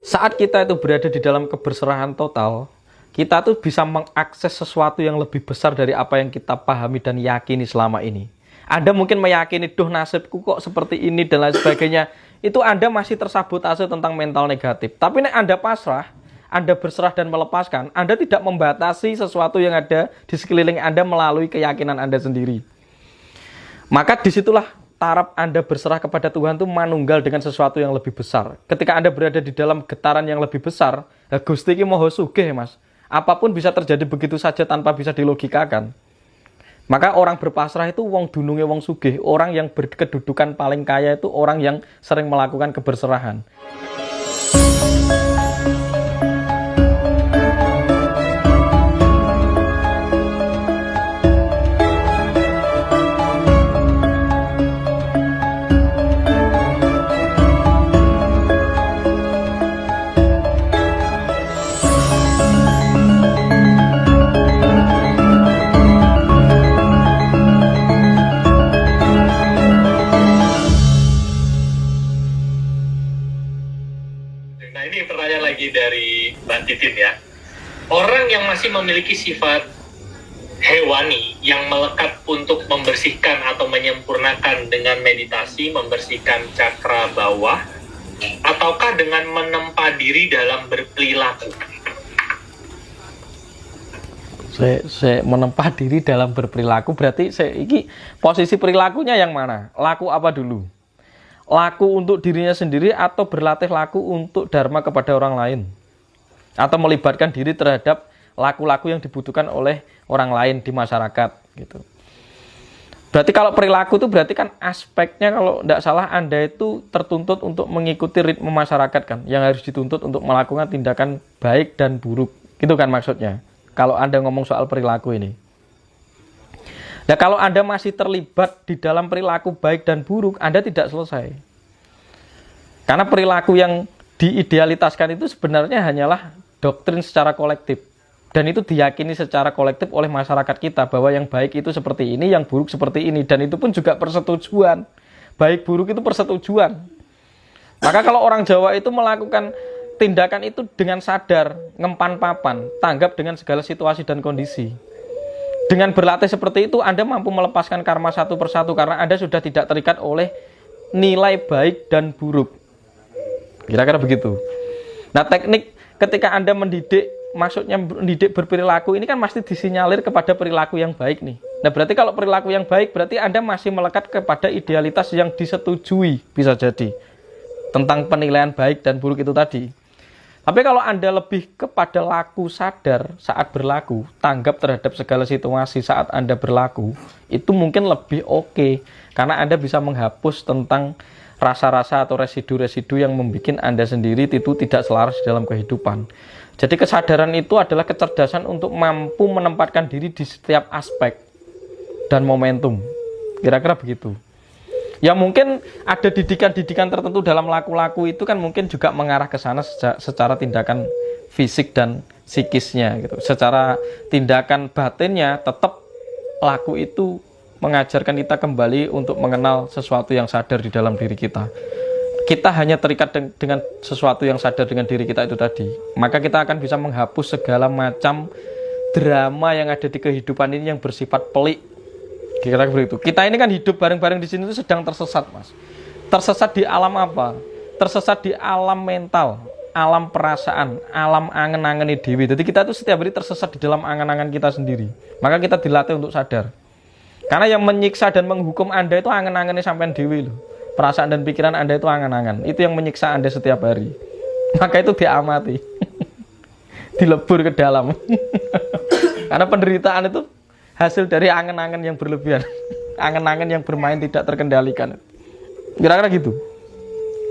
Saat kita itu berada di dalam keberserahan total, kita tuh bisa mengakses sesuatu yang lebih besar dari apa yang kita pahami dan yakini selama ini. Anda mungkin meyakini, duh nasibku kok seperti ini dan lain sebagainya. Itu Anda masih tersabotase tentang mental negatif. Tapi nek Anda pasrah, Anda berserah dan melepaskan, Anda tidak membatasi sesuatu yang ada di sekeliling Anda melalui keyakinan Anda sendiri. Maka disitulah taraf Anda berserah kepada Tuhan itu manunggal dengan sesuatu yang lebih besar. Ketika Anda berada di dalam getaran yang lebih besar, Gusti iki moho sugih, Mas. Apapun bisa terjadi begitu saja tanpa bisa dilogikakan. Maka orang berpasrah itu wong dununge wong sugih, orang yang berkedudukan paling kaya itu orang yang sering melakukan keberserahan. Nah, ini pertanyaan lagi dari Mbak Titin ya. Orang yang masih memiliki sifat hewani yang melekat untuk membersihkan atau menyempurnakan dengan meditasi, membersihkan cakra bawah, ataukah dengan menempa diri dalam berperilaku? Saya menempa diri dalam berperilaku, berarti ini posisi perilakunya yang mana? Laku apa dulu? Laku untuk dirinya sendiri atau berlatih laku untuk dharma kepada orang lain, atau melibatkan diri terhadap laku-laku yang dibutuhkan oleh orang lain di masyarakat gitu. Berarti kalau perilaku itu berarti kan aspeknya, kalau tidak salah Anda itu tertuntut untuk mengikuti ritme masyarakat kan, yang harus dituntut untuk melakukan tindakan baik dan buruk gitu kan maksudnya, kalau Anda ngomong soal perilaku ini. Nah, kalau Anda masih terlibat di dalam perilaku baik dan buruk, Anda tidak selesai. Karena perilaku yang diidealitaskan itu sebenarnya hanyalah doktrin secara kolektif. Dan itu diyakini secara kolektif oleh masyarakat kita, bahwa yang baik itu seperti ini, yang buruk seperti ini. Dan itu pun juga persetujuan. Baik buruk itu persetujuan. Maka kalau orang Jawa itu melakukan tindakan itu dengan sadar, ngempan papan, tanggap dengan segala situasi dan kondisi. Dengan berlatih seperti itu, Anda mampu melepaskan karma satu persatu karena Anda sudah tidak terikat oleh nilai baik dan buruk. Kira-kira begitu. Nah, teknik ketika Anda mendidik, maksudnya mendidik berperilaku ini kan pasti disinyalir kepada perilaku yang baik nih. Nah, berarti kalau perilaku yang baik, berarti Anda masih melekat kepada idealitas yang disetujui, bisa jadi, tentang penilaian baik dan buruk itu tadi. Tapi kalau Anda lebih kepada laku sadar saat berlaku, tanggap terhadap segala situasi saat Anda berlaku, itu mungkin lebih oke. Karena Anda bisa menghapus tentang rasa-rasa atau residu-residu yang membuat Anda sendiri itu tidak selaras dalam kehidupan. Jadi kesadaran itu adalah kecerdasan untuk mampu menempatkan diri di setiap aspek dan momentum. Kira-kira begitu. Ya mungkin ada didikan-didikan tertentu dalam laku-laku itu kan mungkin juga mengarah ke sana secara tindakan fisik dan psikisnya gitu. Secara tindakan batinnya tetap laku itu mengajarkan kita kembali untuk mengenal sesuatu yang sadar di dalam diri kita. Kita hanya terikat dengan sesuatu yang sadar dengan diri kita itu tadi. Maka kita akan bisa menghapus segala macam drama yang ada di kehidupan ini yang bersifat pelik. Kira-kira begitu. Kita ini kan hidup bareng-bareng di sini itu sedang tersesat, Mas. Tersesat di alam apa? Tersesat di alam mental, alam perasaan, alam angen-angen dewi. Jadi kita itu setiap hari tersesat di dalam angan-angan kita sendiri. Maka kita dilatih untuk sadar. Karena yang menyiksa dan menghukum Anda itu angen-angennya sampean dewi loh. Perasaan dan pikiran Anda itu angan-angan. Itu yang menyiksa Anda setiap hari. Maka itu diamati. Dilebur ke dalam. Karena penderitaan itu hasil dari angen-angen yang berlebihan. Angen-angen yang bermain tidak terkendalikan. Kira-kira gitu.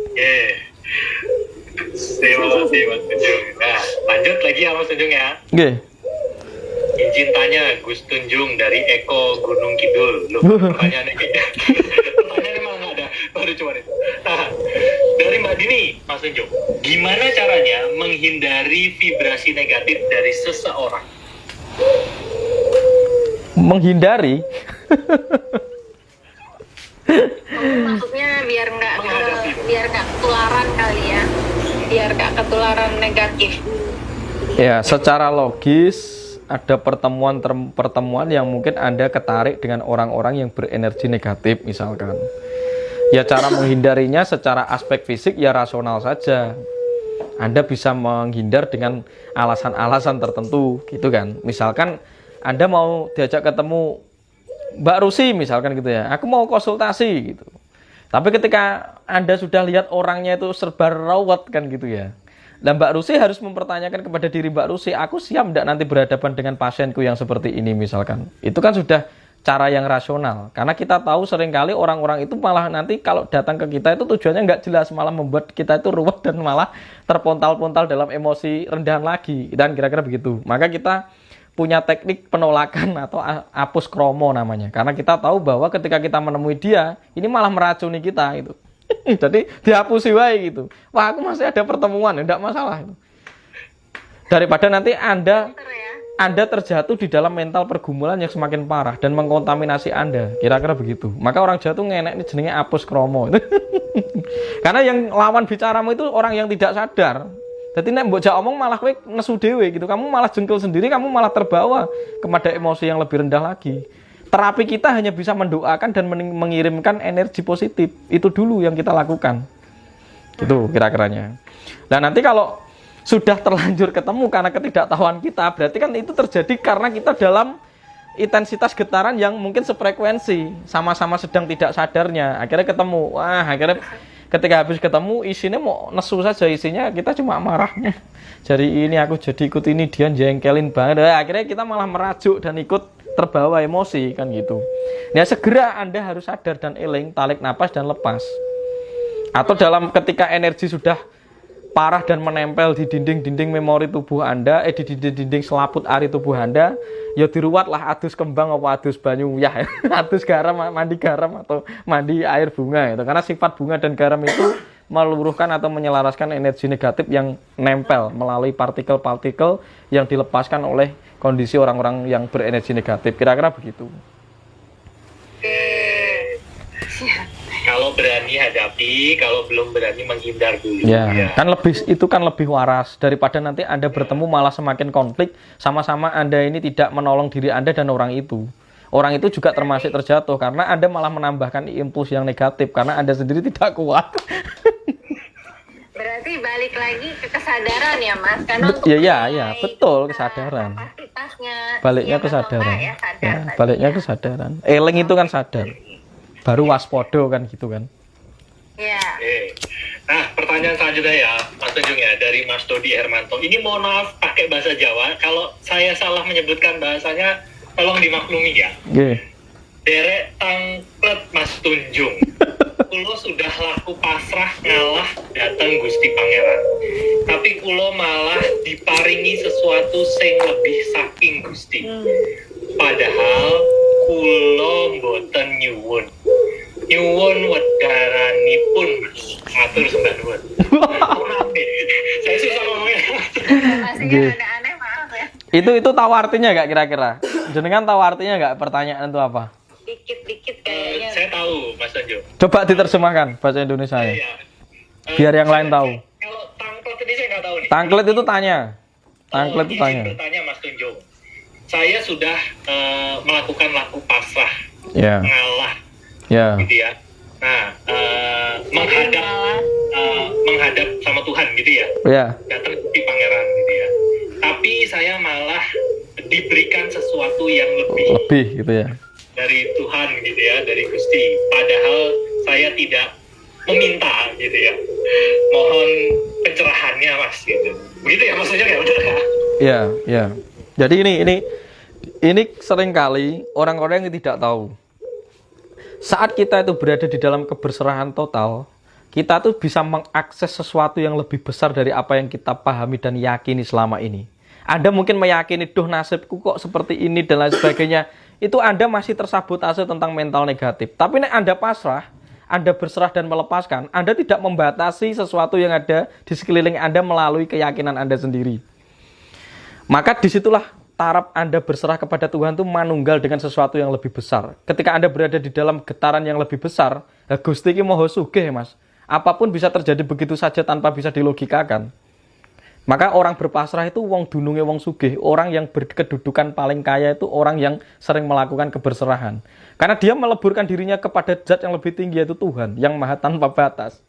Oke. Terima kasih Mas Tunjung. Nah, lanjut lagi ya Mas Tunjung ya. Oke. Izin tanya Gus Tunjung dari Eko Gunung Kidul. Loh, pertanyaannya kayak pertanyaannya emang nggak ada, baru cuma itu. Nah, dari Mbak Dini, Mas Tunjung, gimana caranya menghindari vibrasi negatif dari seseorang? Menghindari maksudnya biar nggak ketularan kali ya. biar gak ketularan negatif? Ya, secara logis ada pertemuan yang mungkin Anda ketarik dengan orang-orang yang berenergi negatif misalkan. Ya cara menghindarinya secara aspek fisik ya rasional saja. Anda bisa menghindar dengan alasan-alasan tertentu gitu kan. Misalkan Anda mau diajak ketemu Mbak Rusi misalkan gitu ya. Aku mau konsultasi gitu. Tapi ketika Anda sudah lihat orangnya itu serba rawat kan gitu ya. Dan Mbak Rusi harus mempertanyakan kepada diri Mbak Rusi, aku siap tidak nanti berhadapan dengan pasienku yang seperti ini misalkan. Itu kan sudah cara yang rasional. Karena kita tahu seringkali orang-orang itu malah nanti kalau datang ke kita itu tujuannya nggak jelas, malah membuat kita itu ruwet dan malah terpontal-pontal dalam emosi rendahan lagi. Dan kira-kira begitu. Maka kita punya teknik penolakan atau apus kromo namanya. Karena kita tahu bahwa ketika kita menemui dia, ini malah meracuni kita itu. Jadi dihapusi wae gitu. Wah, aku masih ada pertemuan, enggak masalah itu. Daripada nanti Anda terjatuh di dalam mental pergumulan yang semakin parah dan mengkontaminasi Anda. Kira-kira begitu. Maka orang Jawa tuh ngenek ini jenenge apus kromo. Karena yang lawan bicaramu itu orang yang tidak sadar. Jadi nek mbok jak omong malah kowe nesu dhewe gitu. Kamu malah jengkel sendiri, kamu malah terbawa kepada emosi yang lebih rendah lagi. Terapi kita hanya bisa mendoakan dan mengirimkan energi positif. Itu dulu yang kita lakukan. Gitu kira-kiranya. Dan nanti kalau sudah terlanjur ketemu karena ketidaktahuan kita, berarti kan itu terjadi karena kita dalam intensitas getaran yang mungkin sefrekuensi, sama-sama sedang tidak sadarnya. Akhirnya ketemu. Wah, akhirnya ketika habis ketemu isinya mau nesu saja, isinya kita cuma marahnya. Jadi ini aku jadi ikut ini, dia jengkelin banget. Akhirnya kita malah merajuk dan ikut terbawa emosi kan gitu. Nah, segera Anda harus sadar dan eling, tarik napas dan lepas. Atau dalam ketika energi sudah parah dan menempel di dinding-dinding memori tubuh Anda, di dinding-dinding selaput ari tubuh Anda, ya diruatlah adus kembang apa adus banyu ya, adus garam, mandi garam atau mandi air bunga itu. Karena sifat bunga dan garam itu meluruhkan atau menyelaraskan energi negatif yang nempel melalui partikel-partikel yang dilepaskan oleh kondisi orang-orang yang berenergi negatif. Kira-kira begitu. Kalau berani hadapi, kalau belum berani menghindar dulu. Ya, kan lebih waras daripada nanti Anda bertemu malah semakin konflik, sama-sama Anda ini tidak menolong diri Anda dan orang itu. Orang itu juga termasuk terjatuh karena Anda malah menambahkan impuls yang negatif karena Anda sendiri tidak kuat. Berarti balik lagi ke kesadaran ya Mas, karena untuk ya, betul, kesadaran. kapasitasnya Baliknya kesadaran. Baliknya kesadaran. Eling itu kan sadar. Baru waspodo kan gitu kan. Iya. Nah, pertanyaan selanjutnya ya, Mas Tunjung ya, dari Mas Dodi Hermanto. Ini mohon maaf pakai bahasa Jawa. Kalau saya salah menyebutkan bahasanya, tolong dimaklumi ya. Derek tangklet Mas Tunjung. Kulo sudah laku pasrah ngalah dateng Gusti Pangeran. Tapi kulo malah diparingi sesuatu sing lebih saking Gusti. Padahal kulo mboten nyuwun. Nyuwun wedaranipun Mas. Matur sembah nuwun. Saya susah ngomongnya. Masihnya aneh-aneh, maaf ya. Itu tahu artinya nggak kira-kira? Jenengan tahu artinya nggak pertanyaan itu apa? Dikit-dikit kayaknya. Saya tahu, Mas Tunjung. Coba diterjemahkan bahasa Indonesia ya. Biar yang lain tahu. Kalau tangklet ini saya nggak tahu nih. Tangklet itu tanya. Tangklet itu tanya. Bertanya Mas Tunjung. Saya sudah melakukan laku pasrah, Ya. mengalah, Ya. gitu ya. Nah, menghadap sama Tuhan gitu ya. Ya. Datang di Pangeran gitu ya. Tapi saya malah diberikan sesuatu yang Lebih gitu ya. dari Tuhan gitu ya, dari Gusti. Padahal saya tidak meminta gitu ya. Mohon pencerahannya Mas gitu. Begitu ya maksudnya ya, benar ya? Ya, ya. Jadi ini seringkali orang-orang yang tidak tahu. Saat kita itu berada di dalam keberserahan total, kita tuh bisa mengakses sesuatu yang lebih besar dari apa yang kita pahami dan yakini selama ini. Anda mungkin meyakini, duh nasibku kok seperti ini dan lain sebagainya. Itu Anda masih tersabotase tentang mental negatif. Tapi nek Anda pasrah, Anda berserah dan melepaskan, Anda tidak membatasi sesuatu yang ada di sekeliling Anda melalui keyakinan Anda sendiri. Maka disitulah taraf Anda berserah kepada Tuhan itu manunggal dengan sesuatu yang lebih besar. Ketika Anda berada di dalam getaran yang lebih besar, Gusti iki moho sugih Mas. apapun bisa terjadi begitu saja tanpa bisa dilogikakan. Maka orang berpasrah itu wong dununge wong sugih, orang yang berkedudukan paling kaya itu orang yang sering melakukan keberserahan. Karena dia meleburkan dirinya kepada zat yang lebih tinggi, yaitu Tuhan, yang maha tanpa batas.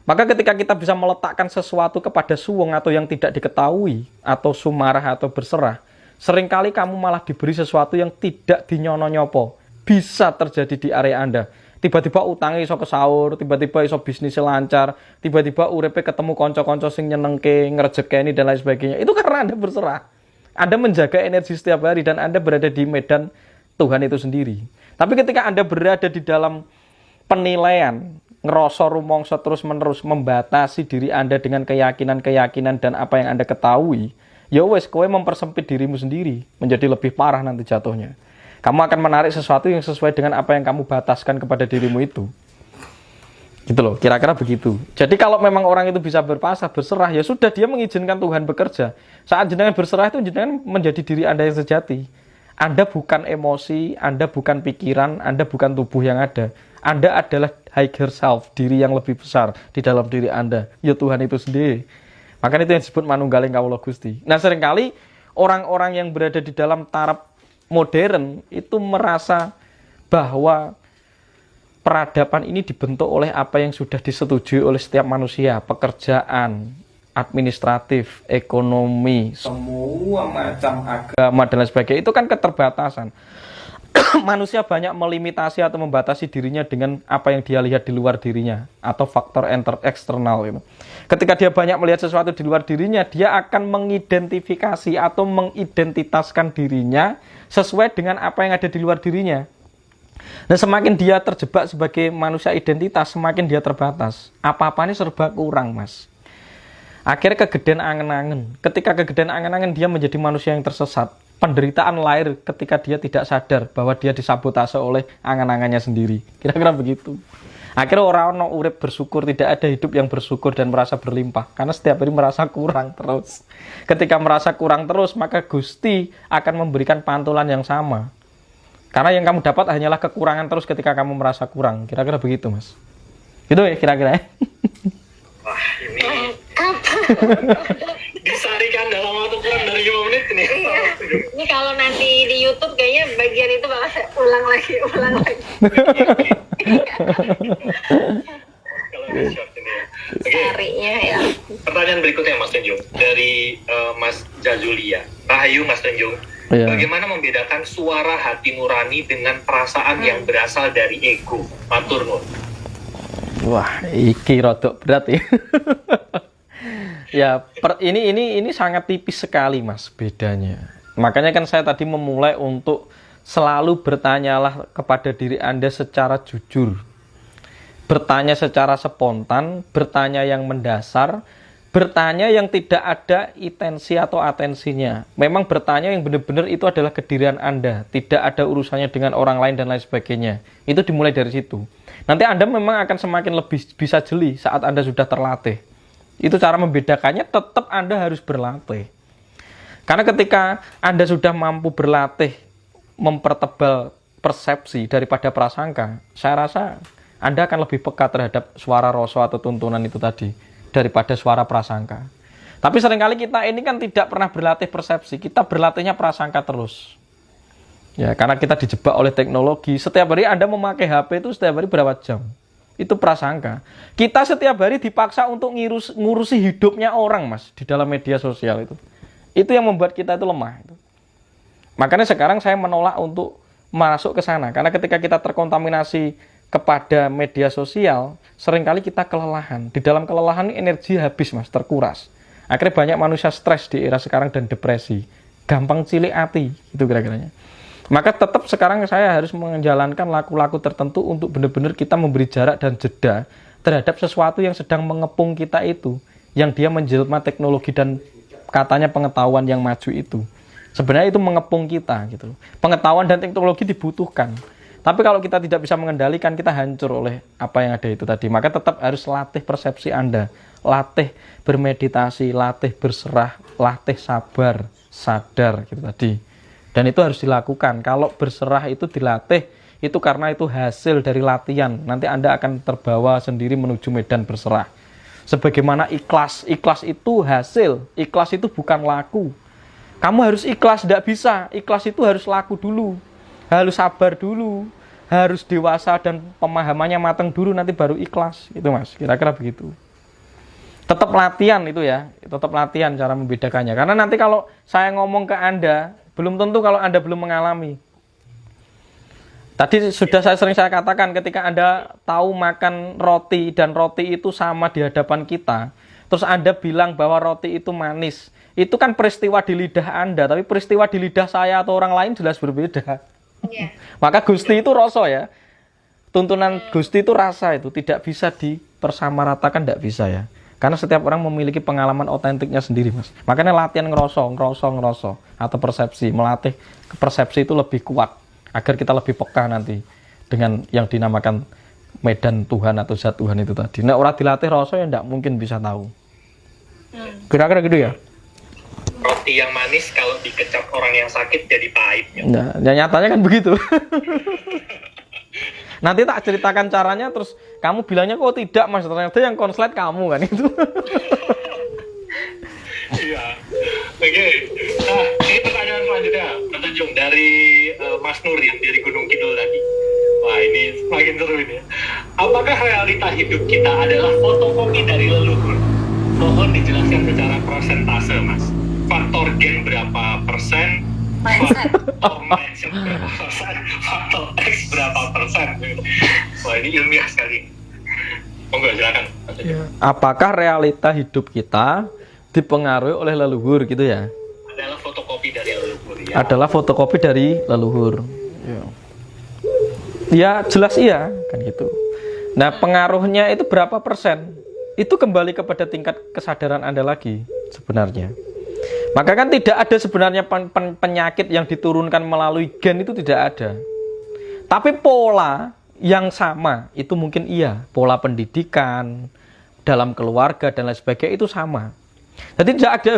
Maka ketika kita bisa meletakkan sesuatu kepada suwung atau yang tidak diketahui, atau sumarah atau berserah, seringkali kamu malah diberi sesuatu yang tidak dinyono-nyopo. Bisa terjadi di area Anda. Tiba-tiba utangnya iso kesaur, tiba-tiba iso bisnisnya lancar, tiba-tiba urepe ketemu konco-konco sing nyenengke, ngerejekeni dan lain sebagainya. Itu karena Anda berserah. Anda menjaga energi setiap hari dan Anda berada di medan Tuhan itu sendiri. Tapi ketika Anda berada di dalam penilaian, ngerasa rumangsa terus-menerus, membatasi diri Anda dengan keyakinan-keyakinan dan apa yang Anda ketahui, ya wes kowe mempersempit dirimu sendiri, menjadi lebih parah nanti jatuhnya. Kamu akan menarik sesuatu yang sesuai dengan apa yang kamu bataskan kepada dirimu itu. Gitu loh, kira-kira begitu. Jadi kalau memang orang itu bisa berpasrah, berserah, ya sudah, dia mengizinkan Tuhan bekerja. Saat jenengan berserah itu jenengan menjadi diri Anda yang sejati. Anda bukan emosi, Anda bukan pikiran, Anda bukan tubuh yang ada. Anda adalah higher self, diri yang lebih besar di dalam diri Anda. Ya Tuhan itu sendiri. Makanya itu yang disebut manunggaling kawula Gusti. Nah seringkali orang-orang yang berada di dalam taraf modern itu merasa bahwa peradaban ini dibentuk oleh apa yang sudah disetujui oleh setiap manusia, pekerjaan, administratif, ekonomi, semua macam agama dan lain sebagainya. Itu kan keterbatasan. Manusia banyak melimitasi atau membatasi dirinya dengan apa yang dia lihat di luar dirinya atau faktor eksternal gitu. Ketika dia banyak melihat sesuatu di luar dirinya, dia akan mengidentifikasi atau mengidentitaskan dirinya sesuai dengan apa yang ada di luar dirinya. Dan semakin dia terjebak sebagai manusia identitas, semakin dia terbatas. Apa-apanya serba kurang, Mas. Akhirnya kegedean angen-angen. Ketika kegedean angen-angen, dia menjadi manusia yang tersesat. Penderitaan lahir ketika dia tidak sadar bahwa dia disabotase oleh angan-angannya sendiri. Kira-kira begitu. Akhirnya orang urip bersyukur, tidak ada hidup yang bersyukur dan merasa berlimpah. Karena setiap hari merasa kurang terus. Ketika merasa kurang terus, maka Gusti akan memberikan pantulan yang sama. Karena yang kamu dapat hanyalah kekurangan terus ketika kamu merasa kurang. Kira-kira begitu, Mas. Gitu ya kira-kira. Wah, ini disarikan dalam waktu kurang dari 5 menit ini. Iya. Ini kalau nanti di YouTube kayaknya bagian itu bakal saya ulang lagi. Kalau di short ini ya. Oke. Carinya ya. Pertanyaan berikutnya Mas Tanjung dari Mas Jazulia. Rahayu Mas Tanjung. Iya. Bagaimana membedakan suara hati nurani dengan perasaan yang berasal dari ego? Matur nuwun. Wah, iki rodok berat ya. Ya, ini sangat tipis sekali, Mas, bedanya. Makanya kan saya tadi memulai untuk selalu bertanyalah kepada diri Anda secara jujur. Bertanya secara spontan, bertanya yang mendasar, bertanya yang tidak ada intensi atau atensinya. Memang bertanya yang benar-benar itu adalah kedirian Anda, tidak ada urusannya dengan orang lain dan lain sebagainya. Itu dimulai dari situ. Nanti Anda memang akan semakin lebih bisa jeli saat Anda sudah terlatih. Itu cara membedakannya, tetap Anda harus berlatih. Karena ketika Anda sudah mampu berlatih mempertebal persepsi daripada prasangka, saya rasa Anda akan lebih peka terhadap suara rasa atau tuntunan itu tadi daripada suara prasangka. Tapi seringkali kita ini kan tidak pernah berlatih persepsi, kita berlatihnya prasangka terus. Ya, karena kita dijebak oleh teknologi. Setiap hari Anda memakai HP itu setiap hari berapa jam? Itu prasangka. Kita setiap hari dipaksa untuk ngurusi hidupnya orang, Mas, di dalam media sosial itu. Itu yang membuat kita itu lemah. Makanya sekarang saya menolak untuk masuk ke sana. Karena ketika kita terkontaminasi kepada media sosial, seringkali kita kelelahan. Di dalam kelelahan energi habis, Mas, terkuras. Akhirnya banyak manusia stres di era sekarang dan depresi. Gampang cilik hati, itu kira-kiranya. Maka tetap sekarang saya harus menjalankan laku-laku tertentu untuk benar-benar kita memberi jarak dan jeda terhadap sesuatu yang sedang mengepung kita itu, yang dia menjelma teknologi dan katanya pengetahuan yang maju itu. Sebenarnya itu mengepung kita gitu. Pengetahuan dan teknologi dibutuhkan. Tapi kalau kita tidak bisa mengendalikan, kita hancur oleh apa yang ada itu tadi. Maka tetap harus latih persepsi Anda, latih bermeditasi, latih berserah, latih sabar, sadar gitu tadi. Dan itu harus dilakukan. Kalau berserah itu dilatih, itu karena itu hasil dari latihan. Nanti Anda akan terbawa sendiri menuju medan berserah. Sebagaimana ikhlas, ikhlas itu hasil, ikhlas itu bukan laku. Kamu harus ikhlas, tidak bisa. Ikhlas itu harus laku dulu, harus sabar dulu, harus dewasa dan pemahamannya matang dulu, nanti baru ikhlas. Itu Mas, kira-kira begitu. Tetap latihan itu ya, tetap latihan cara membedakannya. Karena nanti kalau saya ngomong ke Anda, belum tentu kalau Anda belum mengalami. Tadi sudah sering saya katakan, ketika Anda tahu makan roti dan roti itu sama di hadapan kita, terus Anda bilang bahwa roti itu manis, itu kan peristiwa di lidah Anda, tapi peristiwa di lidah saya atau orang lain jelas berbeda. Iya. Maka Gusti itu rasa ya. Tuntunan Gusti itu rasa, itu tidak bisa dipersamaratakan, tidak bisa ya. Karena setiap orang memiliki pengalaman otentiknya sendiri, Mas. Makanya latihan ngerosong atau persepsi, melatih persepsi itu lebih kuat agar kita lebih peka nanti dengan yang dinamakan medan Tuhan atau zat Tuhan itu tadi. Nah, orang dilatih rasa ya tidak mungkin bisa tahu. Kira-kira gitu ya. Roti yang manis kalau dikecap orang yang sakit jadi pahit. Nah, nyatanya kan begitu. Nanti tak ceritakan caranya, terus kamu bilangnya kok tidak Mas, ternyata yang konslet kamu kan itu. Iya. Oke. Nah, ini pertanyaan selanjutnya, Pak Tanjung, dari Mas Nurin dari Gunung Kidul tadi. Wah, ini semakin seru ini. Apakah realita hidup kita adalah fotokopi dari leluhur? Mohon dijelaskan secara persentase, Mas. Faktor gen berapa persen? Faktor mindset berapa persen? Faktor X berapa persen? Wah, ini ilmiah sekali. Monggo, silakan. Apakah realita hidup kita dipengaruhi oleh leluhur gitu ya? Adalah fotokopi dari leluhur ya. Adalah fotokopi dari leluhur. Ya jelas iya kan gitu. Nah, pengaruhnya itu berapa persen? Itu kembali kepada tingkat kesadaran Anda lagi sebenarnya. Maka kan tidak ada sebenarnya penyakit yang diturunkan melalui gen, itu tidak ada. Tapi pola yang sama itu mungkin iya. Pola pendidikan dalam keluarga dan lain sebagainya itu sama. Jadi tidak ada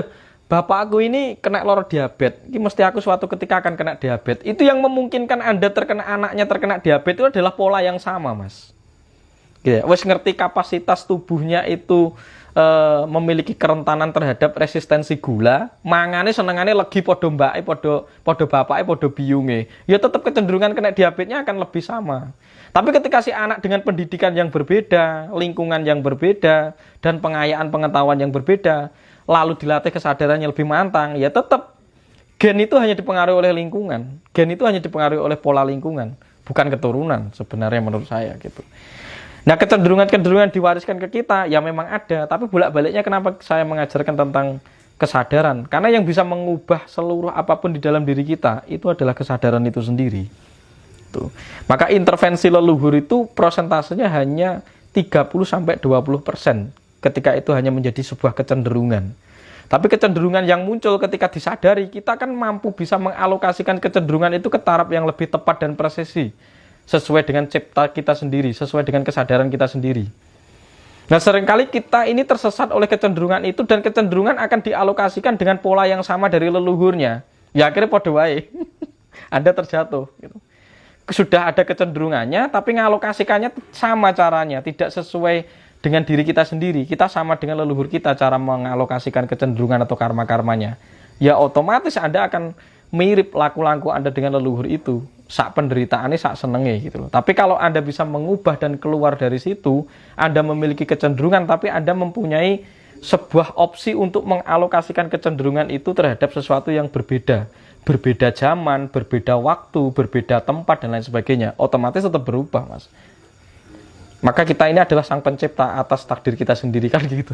bapak aku ini kena lor diabetes, ini mesti aku suatu ketika akan kena diabetes. Itu yang memungkinkan Anda terkena, anaknya terkena diabetes itu adalah pola yang sama, Mas. Ya, wes ngerti kapasitas tubuhnya itu memiliki kerentanan terhadap resistensi gula, mangane senengane legi podo mbake, podo bapake, podo biyunge. Ya tetap kecenderungan kena diabetesnya akan lebih sama. Tapi ketika si anak dengan pendidikan yang berbeda, lingkungan yang berbeda, dan pengayaan pengetahuan yang berbeda, lalu dilatih kesadarannya lebih mantang, ya tetap gen itu hanya dipengaruhi oleh lingkungan. Gen itu hanya dipengaruhi oleh pola lingkungan, bukan keturunan sebenarnya menurut saya gitu. Nah, kecenderungan-kecenderungan diwariskan ke kita ya memang ada, tapi bolak-baliknya kenapa saya mengajarkan tentang kesadaran? Karena yang bisa mengubah seluruh apapun di dalam diri kita itu adalah kesadaran itu sendiri. Tuh. Maka intervensi leluhur itu prosentasenya hanya 30-20% ketika itu hanya menjadi sebuah kecenderungan. Tapi kecenderungan yang muncul ketika disadari, kita kan mampu bisa mengalokasikan kecenderungan itu ke taraf yang lebih tepat dan presisi. Sesuai dengan cipta kita sendiri, sesuai dengan kesadaran kita sendiri. Nah, seringkali kita ini tersesat oleh kecenderungan itu, dan kecenderungan akan dialokasikan dengan pola yang sama dari leluhurnya. Ya akhirnya podo wae. Anda terjatuh gitu. Sudah ada kecenderungannya, tapi ngalokasikannya sama caranya, tidak sesuai dengan diri kita sendiri. Kita sama dengan leluhur kita cara mengalokasikan kecenderungan atau karma-karmanya. Ya otomatis Anda akan mirip laku-laku Anda dengan leluhur itu. Sak penderitaannya sak senenge gitu loh. Tapi kalau Anda bisa mengubah dan keluar dari situ, Anda memiliki kecenderungan, tapi Anda mempunyai sebuah opsi untuk mengalokasikan kecenderungan itu terhadap sesuatu yang berbeda. Berbeda zaman, berbeda waktu, berbeda tempat, dan lain sebagainya. Otomatis tetap berubah, Mas. Maka kita ini adalah sang pencipta atas takdir kita sendiri kan gitu.